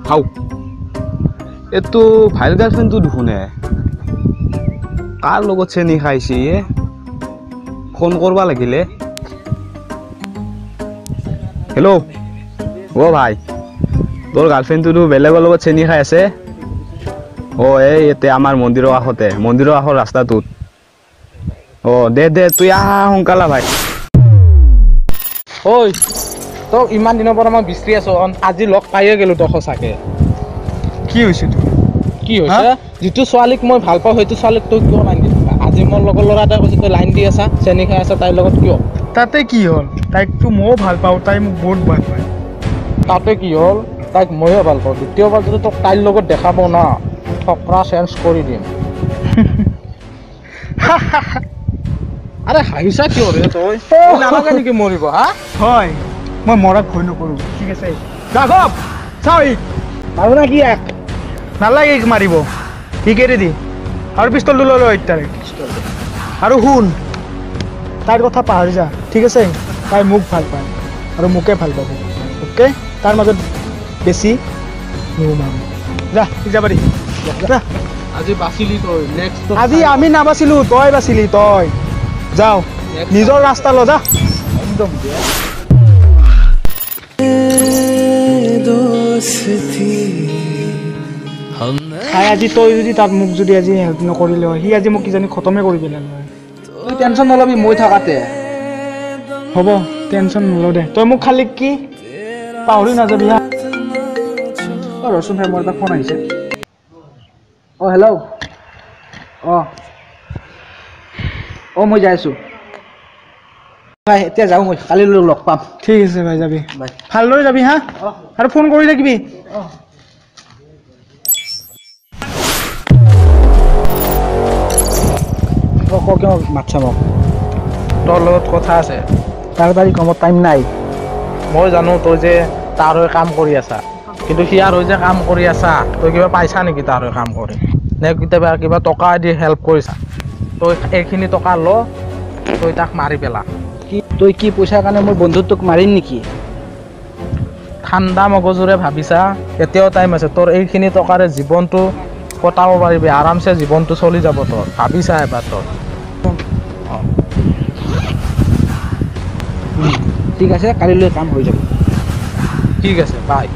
খাও এতো ভাল গাৰ্লফ্ৰেন্ডটো দেখোনে কাৰ লগত চেনি খাইছি ফোন কৰবা লাগিলে হেল্ল' ও ভাই তোৰ গাৰ্লফ্ৰেন্ডটো বেলেগৰ লগত চেনি খাই আছে ও এই এতে আমাৰ মন্দিৰৰ কাষৰ ৰাস্তাটোত ও দে তুই আহা সোনকালে ভাই ঐ তই ইমান দিনৰ পৰা মই বিচাৰি আছো আজি লগ পাইয়ে গেলো তই সঁচাকে কি হৈছে তোৰ কি হৈছে যিটো ছোৱালীক মই ভাল পাওঁ সেইটো ছোৱালীক তই কিয় লাইন দি আজি মোৰ লগৰ ল'ৰা এটাই কৈছে তই লাইন দি আছা চেনি খাই আছা তাইৰ লগত কিয় তাতে কি হ'ল তাইকতো ময়ো ভাল পাওঁ তাই মোক বহুত ভাল পায় তাতে কি হ'ল তাইক ময়ো ভাল পাওঁ দ্বিতীয়বাৰ যদি তোক তাইৰ লগত দেখা পাওঁ না ফকৰা চেঞ্জ কৰি দিম আৰে হাঁহিছা কিয় ৰে তই নালাগে নেকি মৰিব হা হয় মই মৰাক ভয় নকৰোঁ ঠিক আছে ৰাঘৱ চাও ই আৰু না কি এক নালাগে ই মাৰিব ঠিক এৰি দি আৰু পিষ্টলটো লৈ ল এতিয়া আৰু শুন তাইৰ কথা পাহৰি যা ঠিক আছে তাই মোক ভাল পায় আৰু মোকে ভাল পাব অ'কে তাৰ মাজত বেছি নোমাম যা যাব দি যা আজি বাচিলি তই নেক্সট আজি আমি নাবাচিলোঁ তই বাচিলি তই যাও নিজৰ ৰাস্তা ল যা একদম খাই আজি তই যদি তাত মোক যদি আজি হেল্প নকৰিলে হয় সি আজি মোক কিজানি খতমে কৰি পেলালে হয় তুই টেনশ্যন নলবি মই থাকাতে হ'ব টেনশ্যন নলওঁ দে তই মোক খালি কি পাহৰি নাযাবি হা ৰচোন ভাই মোৰ এটা ফোন আহিছে হেল্ল' মই যাই আছোঁ ভাই এতিয়া যাওঁ মই কালি লগ পাম ঠিক আছে ভাই যাবি বাই ভালদৰে যাবি হা আৰু ফোন কৰি থাকিবি মাতছা মোক তোৰ লগত কথা আছে তাড়াতাড়ি কমত টাইম নাই মই জানো তই যে তাৰ হৈ কাম কৰি আছা কিন্তু সিয়াৰ হৈ যে কাম কৰি আছা তই কিবা পাইছা নেকি তাৰ হৈ কাম কৰি নে কেতিয়াবা কিবা টকা দি হেল্প কৰিছা তই এইখিনি টকা ল তই তাক মাৰি পেলা তই কি পইচাৰ কাৰণে মোৰ বন্ধুটোক মাৰিম নেকি ঠাণ্ডা মগজুৰে ভাবিছা এতিয়াও টাইম আছে তোৰ এইখিনি টকাৰে জীৱনটো কটাব পাৰিবি আৰামছে জীৱনটো চলি যাব তোৰ ভাবিছা এবাৰ তোৰ ঠিক আছে কালিলৈ কাম হৈ যাব ঠিক আছে বাই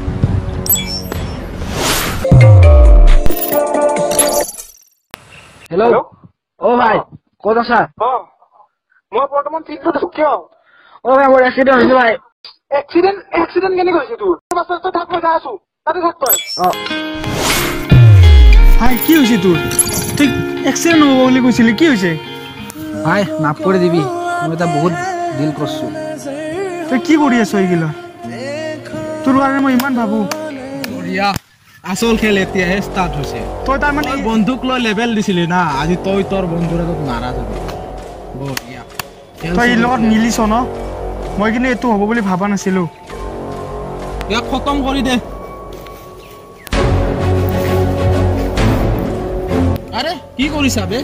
হেল্ল' ভাই ক'ত আছা মই বৰ্তমান ঠিক আছো কিয় ভাই মোৰ এক্সিডেণ্ট হৈছে ভাই এক্সিডেণ্ট কেনেকৈ হৈছে তোৰ থাক মই যাই আছো তাতে থাক তই ভাই কি হৈছে তোৰ ঠিক এক্সিডেণ্ট হ'ব বুলি কৈছিলি কি হৈছে ভাই মাফ কৰি দিবি মই এটা বহুত দিল কৰিছোঁ তই কি কৰি আছ এইগিলা তোৰ কাৰণে মই ইমান ভাবোঁ আচল খেল এতিয়াহে ষ্টাৰ্ট হৈছে তই তাৰমানে বন্ধুক লৈ লেভেল দিছিলি না আজি তই তোৰ বন্ধুৰ আগত নাৰাজ হবি তই এই লগত মিলিছ ন মই কিন্তু এইটো হ'ব বুলি ভাবা নাছিলোঁ ইয়াক খতম কৰি দে আৰে কি কৰিছা বে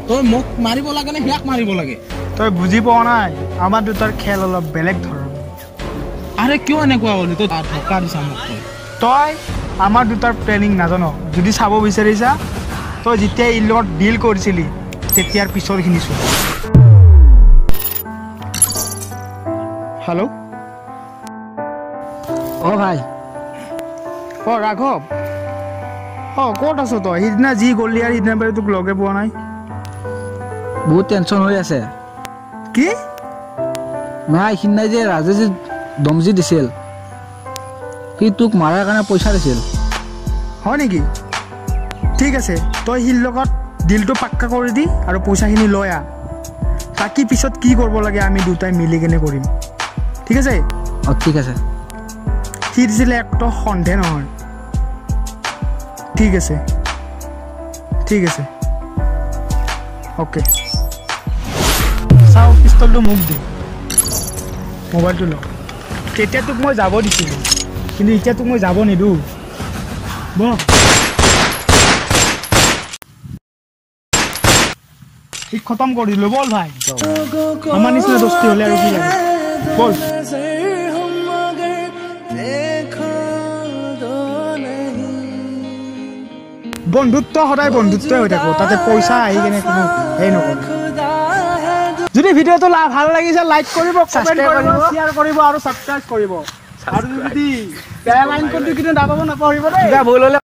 তই মোক মাৰিব লাগে নে সিয়াক মাৰিব লাগে তই বুজি পোৱা নাই আমাৰ দুটাৰ খেল অলপ বেলেগ ধৰণৰ আৰে কিয় এনেকুৱা হ'লি তই ধকা দিছা মোক তই আমাৰ দুটাৰ প্লেনিং নাজান যদি চাব বিচাৰিছা তই যেতিয়া এই লগত ডিল কৰিছিলি তেতিয়াৰ পিছৰখিনি চোৱা হেল্ল' ভাই ৰাঘৱ ক'ত আছ তই সিদিনা যি গ'লি আৰু সিদিনা বাৰু তোক লগে পোৱা নাই বহুত টেনশ্যন হৈ আছে কি নাই সিদিনাই যে ৰাজে যে দমজি দিছিল সি তোক মাৰাৰ কাৰণে পইচা দিছিল হয় নেকি ঠিক আছে তই সিৰ লগত ডিলটো পাক্কা কৰি দি আৰু পইচাখিনি লৈ আহ বাকী পিছত কি কৰিব লাগে আমি দুটাই মিলি কেনে কৰিম ঠিক আছে ঠিক আছে সি দিছিলে একটো সন্দেহ নহয় ঠিক আছে অ'কে চাওঁ পিষ্টলটো মোক দি মোবাইলটো ল তেতিয়া তোক মই যাব দিছিলোঁ কিন্তু এতিয়া তোক মই যাব নিদিওঁ ঠিক খতম কৰি দিলোঁ বল ভাই আমাৰ নিচিনা দোস্তি হ'লে আৰু কি লাগে বল বন্ধুত্ব সদায় বন্ধুত্বই হৈ থাকো তাতে পইচা আহি কেনে কোনো হেৰি নকৰে যদি ভিডিঅ'টো ভাল লাগিছে লাইক কৰিব কমেণ্ট কৰিব শ্বেয়াৰ কৰিব আৰু ছাবস্ক্ৰাইব কৰিব আৰু যদি বেয়া লাইন কোনটো কিন্তু দাবাব নপৰিব দেই